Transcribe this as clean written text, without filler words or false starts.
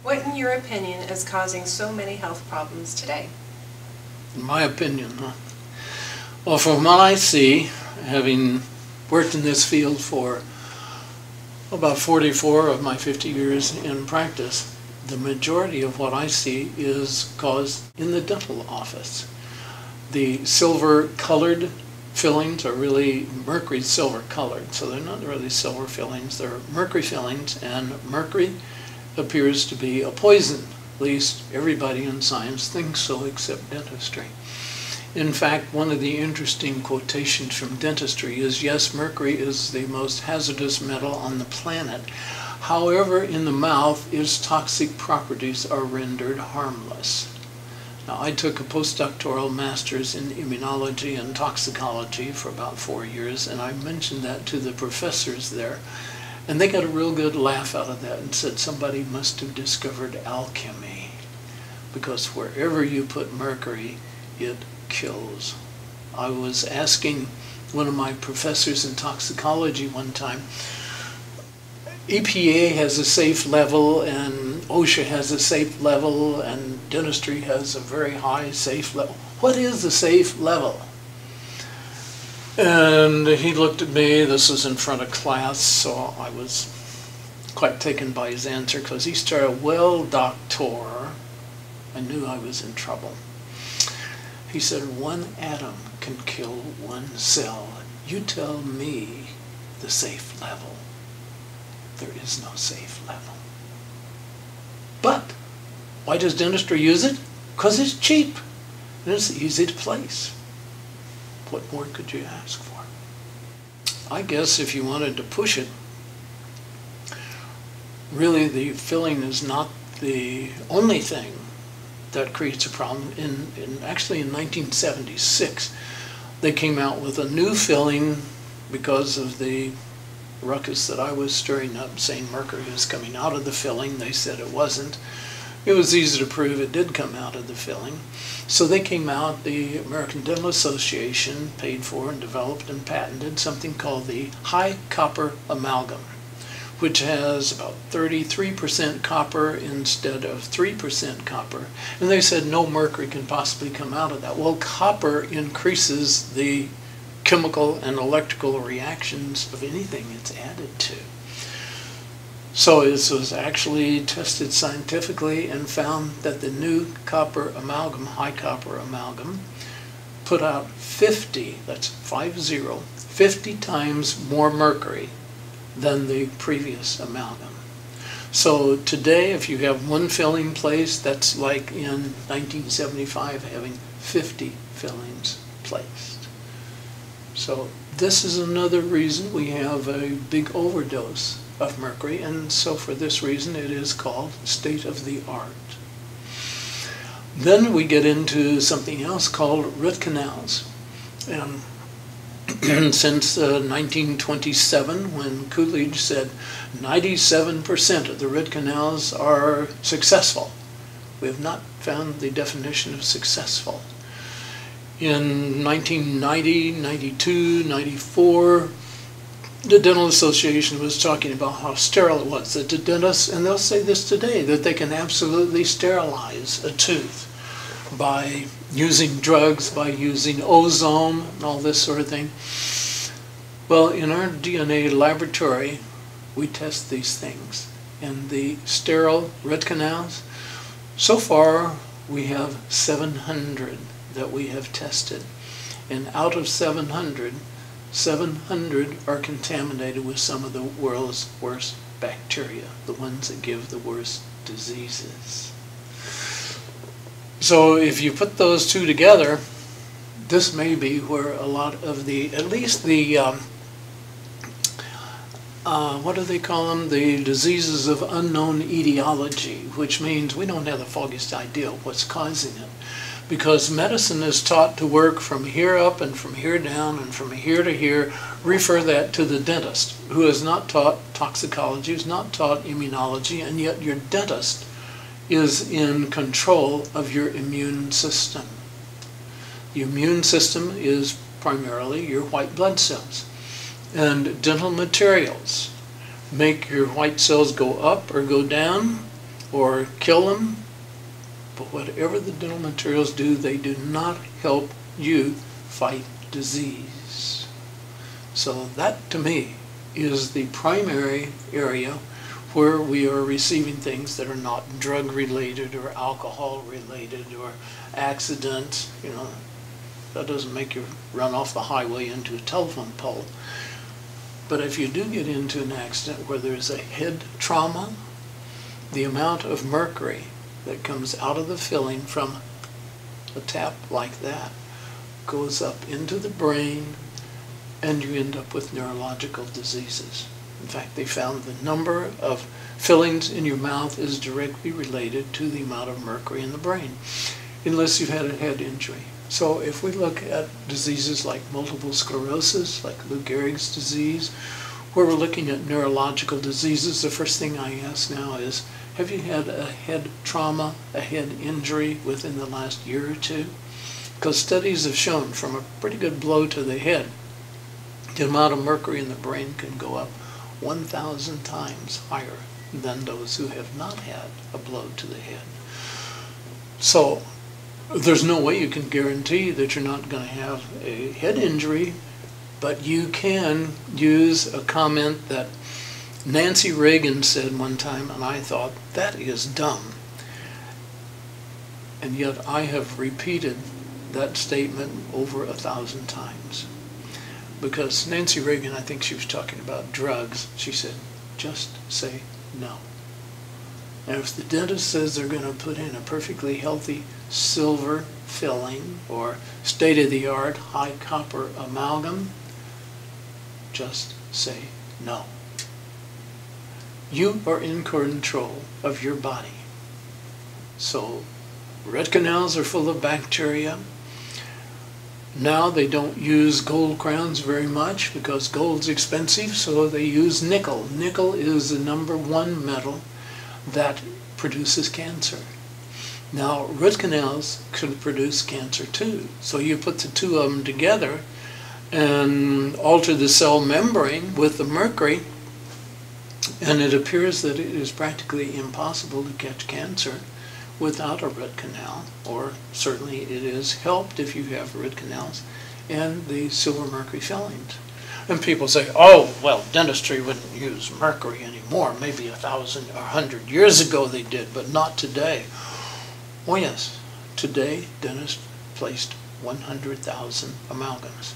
What, in your opinion, is causing so many health problems today? In my opinion, huh? Well, from what I see, having worked in this field for about 44 of my 50 years in practice, the majority of what I see is caused in the dental office. The silver-colored fillings are really mercury silver-colored, so they're not really silver fillings, they're mercury fillings, and mercury appears to be a poison. At least everybody in science thinks so, except dentistry. In fact, one of the interesting quotations from dentistry is, yes, mercury is the most hazardous metal on the planet. However, in the mouth, its toxic properties are rendered harmless. Now, I took a postdoctoral master's in immunology and toxicology for about 4 years, and I mentioned that to the professors there. And they got a real good laugh out of that and said somebody must have discovered alchemy, because wherever you put mercury, it kills. I was asking one of my professors in toxicology one time, EPA has a safe level and OSHA has a safe level and dentistry has a very high safe level. What is the safe level? And he looked at me, this was in front of class, so I was quite taken by his answer, because he started, well, doctor, I knew I was in trouble. He said, 1 atom can kill 1 cell. You tell me the safe level. There is no safe level. But why does dentistry use it? Because it's cheap and it's easy to place. What more could you ask for? I guess if you wanted to push it, really the filling is not the only thing that creates a problem. Actually in 1976, they came out with a new filling because of the ruckus that I was stirring up, saying mercury was coming out of the filling. They said it wasn't. It was easy to prove it did come out of the filling. So they came out, the American Dental Association paid for and developed and patented something called the high copper amalgam, which has about 33% copper instead of 3% copper. And they said no mercury can possibly come out of that. Well, copper increases the chemical and electrical reactions of anything it's added to. So this was actually tested scientifically and found that the new copper amalgam, high copper amalgam, put out 50, that's 50 times more mercury than the previous amalgam. So today, if you have 1 filling placed, that's like in 1975 having 50 fillings placed. So this is another reason we have a big overdose of mercury, and so for this reason it is called state-of-the-art. Then we get into something else called root canals. And since 1927, when Coolidge said 97% of the root canals are successful, we have not found the definition of successful. In 1990, 92, 94, the Dental Association was talking about how sterile it was, that the dentists, and they'll say this today, that they can absolutely sterilize a tooth by using drugs, by using ozone, and all this sort of thing. Well, in our DNA laboratory, we test these things. And the sterile root canals, so far we have 700 that we have tested. And out of 700 are contaminated with some of the world's worst bacteria, the ones that give the worst diseases. So if you put those two together, this may be where a lot of the, at least the, what do they call them? The diseases of unknown etiology, which means we don't have the foggiest idea of what's causing it. Because medicine is taught to work from here up and from here down and from here to here. Refer that to the dentist, who is not taught toxicology, is not taught immunology, and yet your dentist is in control of your immune system. The immune system is primarily your white blood cells. And dental materials make your white cells go up or go down, or kill them, but whatever the dental materials do, they do not help you fight disease. So that, to me, is the primary area where we are receiving things that are not drug-related or alcohol-related or accidents. You know, that doesn't make you run off the highway into a telephone pole. But if you do get into an accident where there's a head trauma, the amount of mercury that comes out of the filling from a tap like that goes up into the brain, and you end up with neurological diseases. In fact, they found the number of fillings in your mouth is directly related to the amount of mercury in the brain, unless you've had a head injury. So if we look at diseases like multiple sclerosis, like Lou Gehrig's disease, where we're looking at neurological diseases, the first thing I ask now is, have you had a head trauma, a head injury within the last year or two? Because studies have shown from a pretty good blow to the head, the amount of mercury in the brain can go up 1,000 times higher than those who have not had a blow to the head. So there's no way you can guarantee that you're not going to have a head injury, but you can use a comment that Nancy Reagan said one time, and I thought, that is dumb. And yet I have repeated that statement over 1,000 times. Because Nancy Reagan, I think she was talking about drugs, she said, just say no. And if the dentist says they're going to put in a perfectly healthy silver filling or state-of-the-art high copper amalgam, just say no. You are in control of your body. So root canals are full of bacteria. Now they don't use gold crowns very much because gold's expensive, so they use nickel. Nickel is the #1 metal that produces cancer. Now root canals can produce cancer too. So you put the two of them together and alter the cell membrane with the mercury, and it appears that it is practically impossible to catch cancer without a root canal, or certainly it is helped if you have root canals and the silver mercury fillings. And people say, oh, well, dentistry wouldn't use mercury anymore. Maybe 1,000 or 100 years ago they did, but not today. Oh yes, today dentists placed 100,000 amalgams.